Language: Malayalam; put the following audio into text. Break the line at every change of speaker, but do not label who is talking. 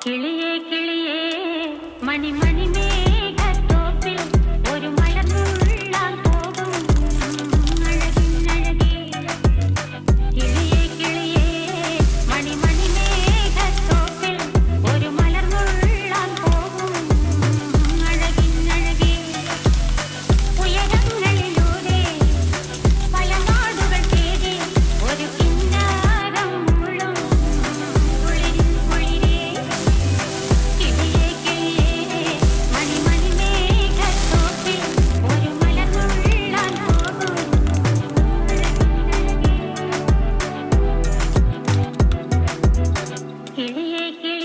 കിളിയേ കിളിയേ മണിമണി മേഘത്തോപ്പിൽ ഒരു മലർന്നുള്ളാൻ പോകും അഴകിനഴകേ. കിളിയേ കിളിയേ മണിമണി മേഘത്തോപ്പിൽ ഒരു മലർന്നുള്ളാൻ പോകും അഴകിനഴകേ. ഉയരങ്ങളിലൂടെ പല നാടുകൾ തേടി ഒരു കിന്നാരം മുഴും കുളിരിൻ കുളിരേ. കിളിയേ കിളിയേ മണിമണി മേഘത്തോപ്പിൽ ഒരു മലർന്നുള്ളാൻ പോകും അഴകിനഴകേ. കിളിയേ കിളിയേ